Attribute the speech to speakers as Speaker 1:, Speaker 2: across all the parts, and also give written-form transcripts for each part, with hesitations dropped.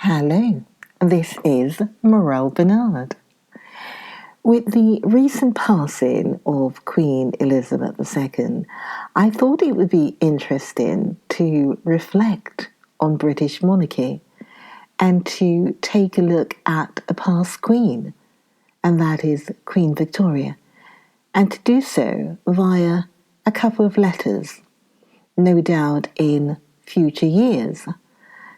Speaker 1: Hello, this is Morel Bernard. With the recent passing of Queen Elizabeth II, I thought it would be interesting to reflect on British monarchy and to take a look at a past queen, and that is Queen Victoria, and to do so via a couple of letters, no doubt in future years.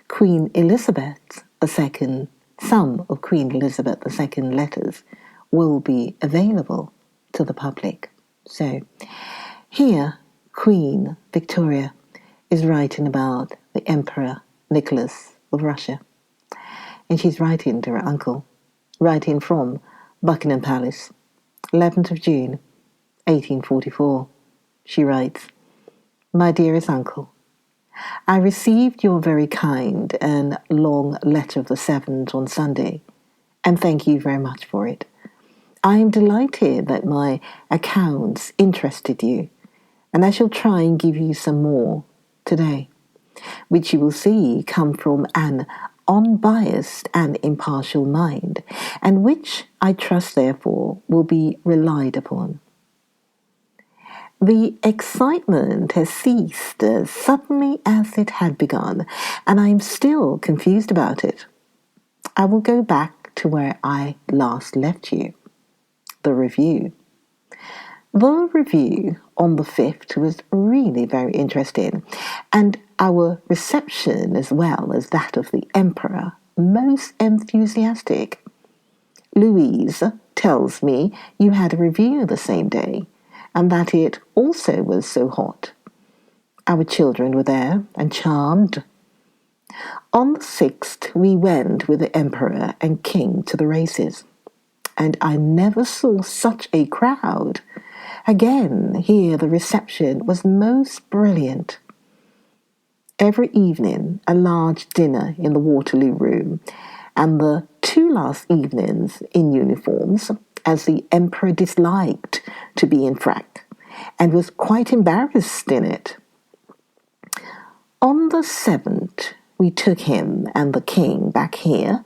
Speaker 1: Queen Elizabeth II, some of Queen Elizabeth II letters will be available to the public. So here, Queen Victoria is writing about the Emperor Nicholas of Russia. And she's writing to her uncle, writing from Buckingham Palace, 11th of June, 1844. She writes, "My dearest uncle, I received your very kind and long letter of the 7th on Sunday, and thank you very much for it. I am delighted that my accounts interested you, and I shall try and give you some more today, which you will see come from an unbiased and impartial mind, and which I trust therefore will be relied upon. The excitement has ceased as suddenly as it had begun, and I am still confused about it. I will go back to where I last left you. The review. The review on the 5th was really very interesting, and our reception, as well as that of the Emperor, most enthusiastic. Louise tells me you had a review the same day, and that it also was so hot. Our children were there and charmed. On the 6th, we went with the Emperor and King to the races, and I never saw such a crowd. Again, here the reception was most brilliant. Every evening, a large dinner in the Waterloo Room, and the 2 last evenings in uniforms, as the Emperor disliked to be in frack, and was quite embarrassed in it. On the 7th, we took him and the King back here,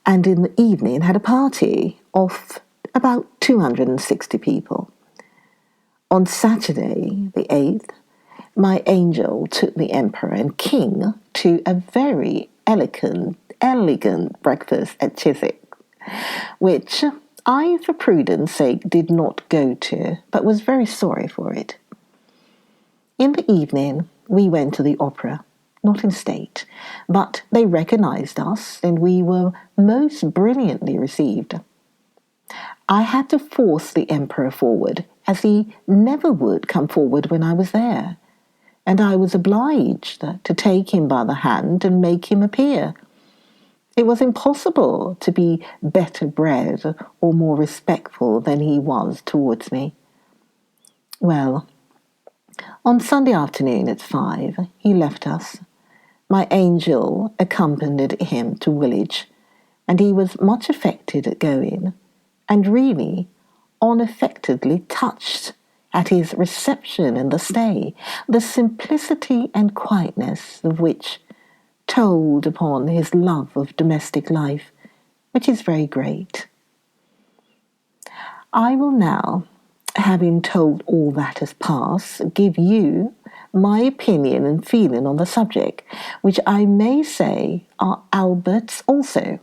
Speaker 1: and in the evening had a party of about 260 people. On Saturday, the 8th, my angel took the Emperor and King to a very elegant breakfast at Chiswick, which I, for prudence sake, did not go to, but was very sorry for it. In the evening, we went to the opera, not in state, but they recognized us, and we were most brilliantly received. I had to force the Emperor forward, as he never would come forward when I was there, and I was obliged to take him by the hand and make him appear. It was impossible to be better bred or more respectful than he was towards me. Well, on Sunday afternoon at 5, he left us. My angel accompanied him to Woolwich, and he was much affected at going, and really unaffectedly touched at his reception and the stay, the simplicity and quietness of which told upon his love of domestic life, which is very great. I will now, having told all that has passed, give you my opinion and feeling on the subject, which I may say are Albert's also.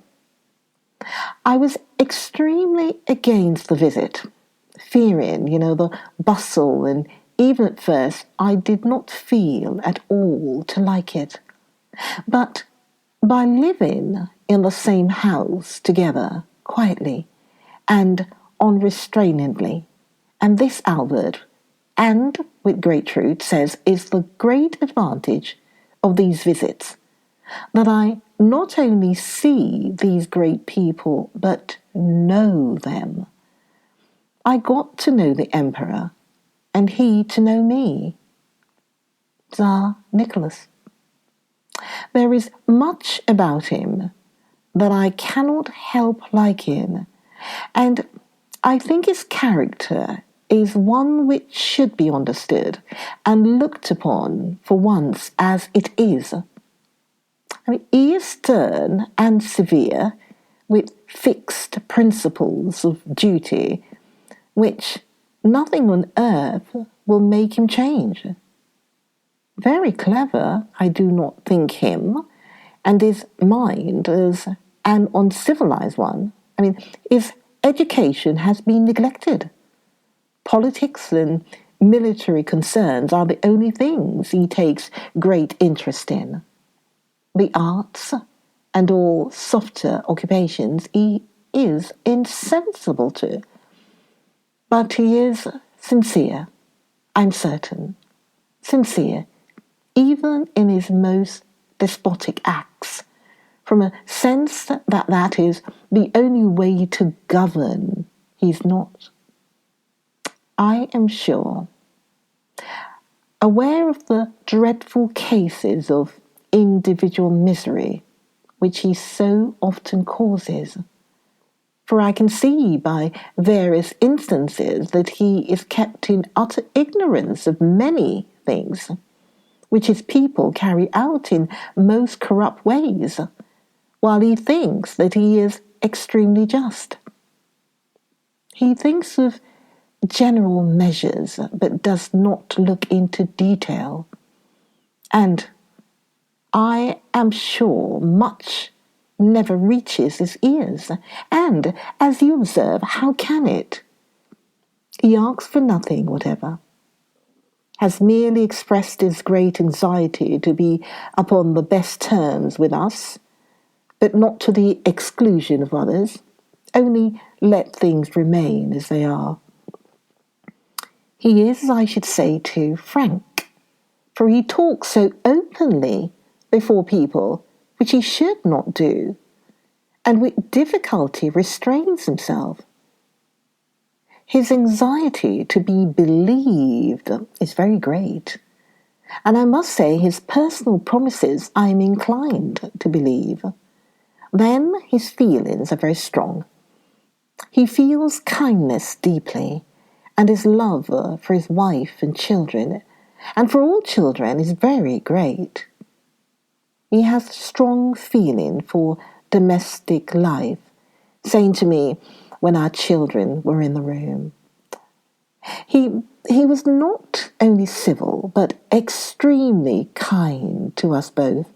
Speaker 1: I was extremely against the visit, fearing, the bustle, and even at first I did not feel at all to like it. But by living in the same house together quietly and unrestrainedly, and this Albert, and with great truth, says is the great advantage of these visits, that I not only see these great people, but know them. I got to know the Emperor, and he to know me. Tsar Nicholas. There is much about him that I cannot help liking, and I think his character is one which should be understood and looked upon for once as it is. I mean, he is stern and severe with fixed principles of duty, which nothing on earth will make him change. Very clever, I do not think him, and his mind is an uncivilized one. I mean, his education has been neglected. Politics and military concerns are the only things he takes great interest in. The arts and all softer occupations he is insensible to. But he is sincere, I'm certain. Sincere, even in his most despotic acts, from a sense that that is the only way to govern. He's not. I am sure, aware of the dreadful cases of individual misery which he so often causes. For I can see by various instances that he is kept in utter ignorance of many things, which his people carry out in most corrupt ways, while he thinks that he is extremely just. He thinks of general measures, but does not look into detail. And I am sure much never reaches his ears. And, as you observe, how can it? He asks for nothing whatever, has merely expressed his great anxiety to be upon the best terms with us, but not to the exclusion of others, only let things remain as they are. He is, I should say, too frank, for he talks so openly before people, which he should not do, and with difficulty restrains himself. His anxiety to be believed is very great, and I must say his personal promises I am inclined to believe. Then his feelings are very strong. He feels kindness deeply, and his love for his wife and children, and for all children, is very great. He has strong feeling for domestic life, saying to me when our children were in the room, he was not only civil, but extremely kind to us both,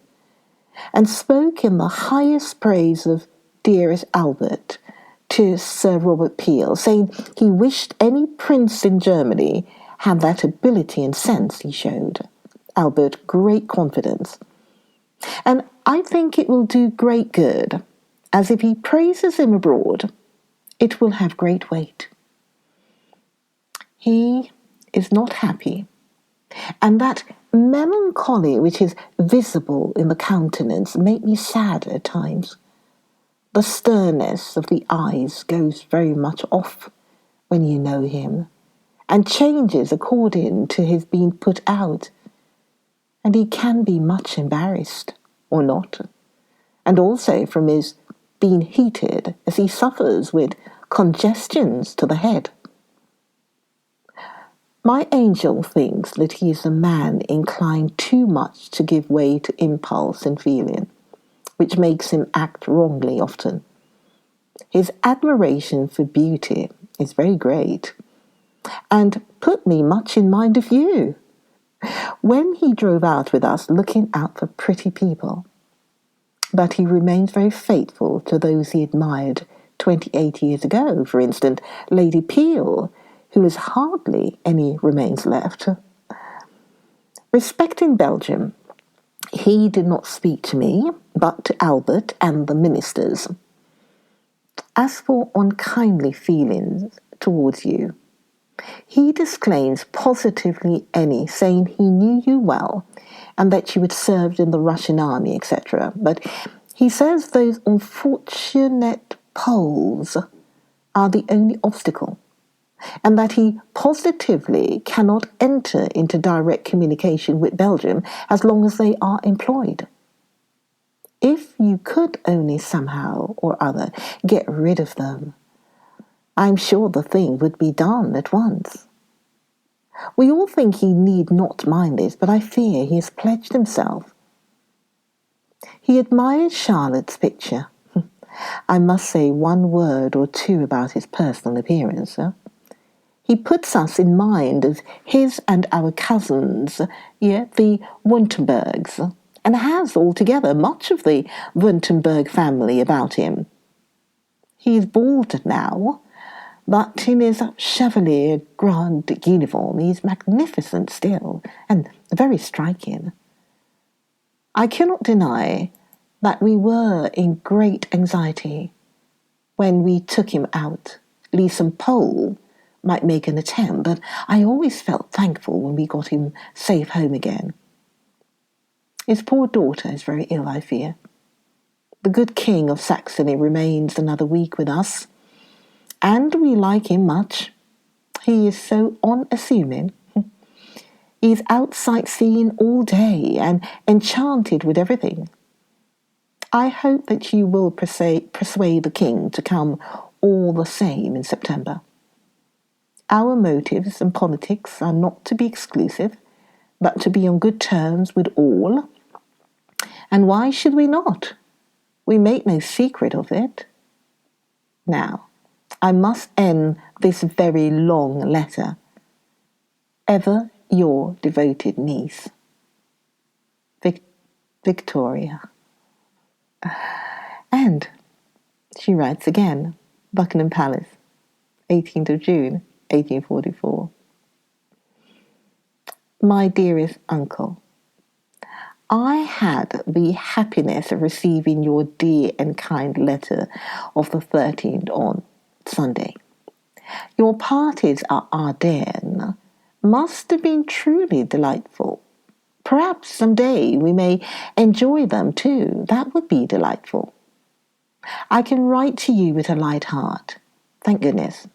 Speaker 1: and spoke in the highest praise of dearest Albert to Sir Robert Peel, saying he wished any prince in Germany had that ability and sense he showed. Albert, great confidence. And I think it will do great good, as if he praises him abroad, it will have great weight. He is not happy, and that melancholy which is visible in the countenance makes me sad at times. The sternness of the eyes goes very much off when you know him, and changes according to his being put out, and he can be much embarrassed, or not, and also from his being heated, as he suffers with congestions to the head. My angel thinks that he is a man inclined too much to give way to impulse and feeling, which makes him act wrongly often. His admiration for beauty is very great, and put me much in mind of you, when he drove out with us looking out for pretty people. But he remains very faithful to those he admired 28 years ago, for instance, Lady Peel, who has hardly any remains left. Respecting Belgium, he did not speak to me, but to Albert and the ministers. As for unkindly feelings towards you, he disclaims positively any, saying he knew you well, and that you had served in the Russian army, etc. But he says those unfortunate Poles are the only obstacle, and that he positively cannot enter into direct communication with Belgium as long as they are employed. If you could only somehow or other get rid of them, I'm sure the thing would be done at once. We all think he need not mind this, but I fear he has pledged himself. He admired Charlotte's picture. I must say one word or two about his personal appearance. He puts us in mind of his and our cousins, the Wurtembergs, and has altogether much of the Wurtemberg family about him. He is bald now, but in his Chevalier Grand uniform he is magnificent still, and very striking. I cannot deny that we were in great anxiety when we took him out, lest some Pole might make an attempt, but I always felt thankful when we got him safe home again. His poor daughter is very ill, I fear. The good King of Saxony remains another week with us, and we like him much. He is so unassuming. He is out sightseeing all day and enchanted with everything. I hope that you will persuade the King to come all the same in September. Our motives and politics are not to be exclusive, but to be on good terms with all. And why should we not? We make no secret of it. Now, I must end this very long letter. Ever your devoted niece, Victoria. And she writes again, Buckingham Palace, 18th of June, 1844. My dearest uncle, I had the happiness of receiving your dear and kind letter of the 13th on Sunday. Your parties at Ardennes must have been truly delightful. Perhaps some day we may enjoy them too. That would be delightful. I can write to you with a light heart. Thank goodness.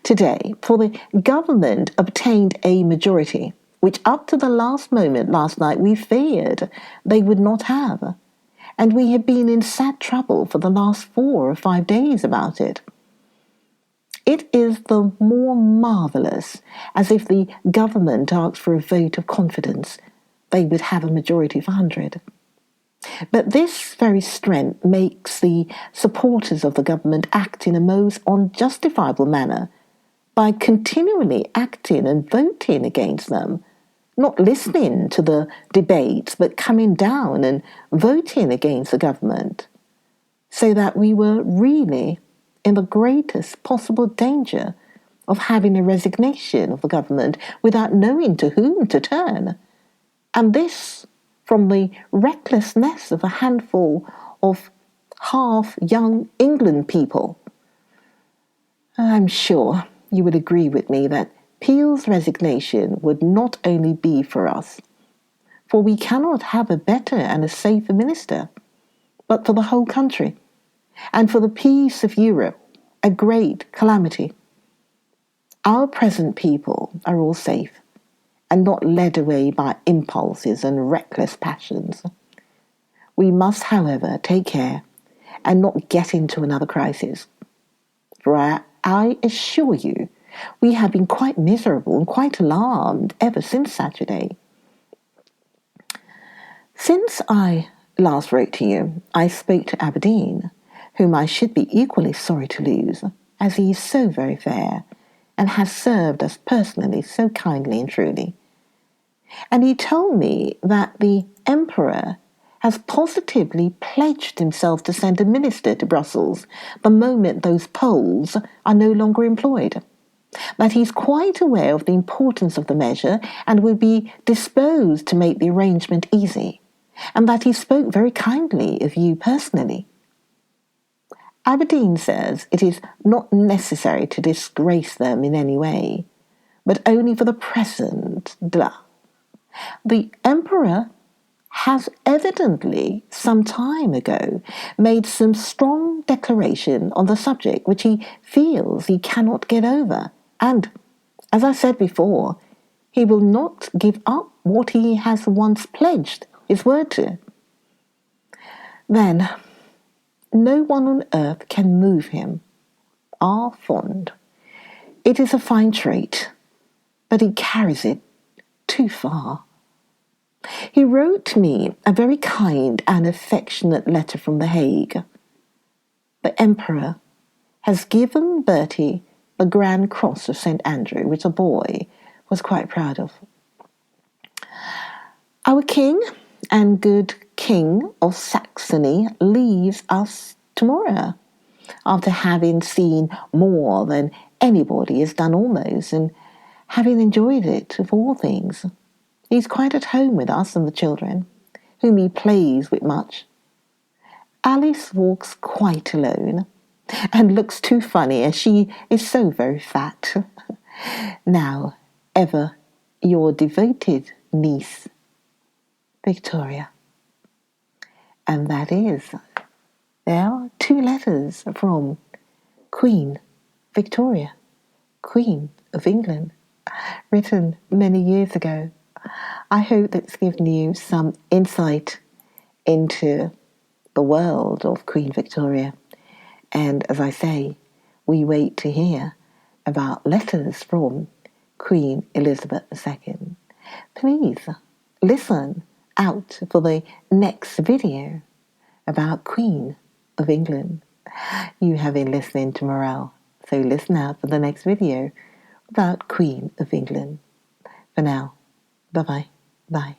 Speaker 1: Today, for the government obtained a majority, which up to the last moment last night we feared they would not have. And we have been in sad trouble for the last 4 or 5 days about it. It is the more marvellous as if the government asked for a vote of confidence, they would have a majority of 100. But this very strength makes the supporters of the government act in a most unjustifiable manner by continually acting and voting against them, not listening to the debates, but coming down and voting against the government, so that we were really in the greatest possible danger of having a resignation of the government without knowing to whom to turn. And this from the recklessness of a handful of half-young England people. I'm sure you would agree with me that Peel's resignation would not only be for us, for we cannot have a better and a safer minister, but for the whole country, and for the peace of Europe, a great calamity. Our present people are all safe, and not led away by impulses and reckless passions. We must, however, take care and not get into another crisis. For I assure you, we have been quite miserable and quite alarmed ever since Saturday. Since I last wrote to you, I spoke to Aberdeen, whom I should be equally sorry to lose, as he is so very fair, and has served us personally so kindly and truly. And he told me that the Emperor has positively pledged himself to send a minister to Brussels the moment those Poles are no longer employed, that he's quite aware of the importance of the measure and would be disposed to make the arrangement easy, and that he spoke very kindly of you personally. Aberdeen says it is not necessary to disgrace them in any way, but only for the present. The Emperor has evidently some time ago made some strong declaration on the subject which he feels he cannot get over, and, as I said before, he will not give up what he has once pledged his word to. Then, no one on earth can move him. Are fond. It is a fine trait, but he carries it too far. He wrote me a very kind and affectionate letter from The Hague. The Emperor has given Bertie the Grand Cross of St. Andrew, which the boy was quite proud of. Our king and good King of Saxony leaves us tomorrow, after having seen more than anybody has done almost, and having enjoyed it of all things. He's quite at home with us and the children, whom he plays with much. Alice walks quite alone, and looks too funny, as she is so very fat. Now, ever your devoted niece, Victoria. And that is, there are 2 letters from Queen Victoria, Queen of England, written many years ago. I hope that's given you some insight into the world of Queen Victoria. And as I say, we wait to hear about letters from Queen Elizabeth II. Please listen out for the next video about Queen of England. You have been listening to Morale, so listen out for the next video about Queen of England. For now, bye-bye. Bye.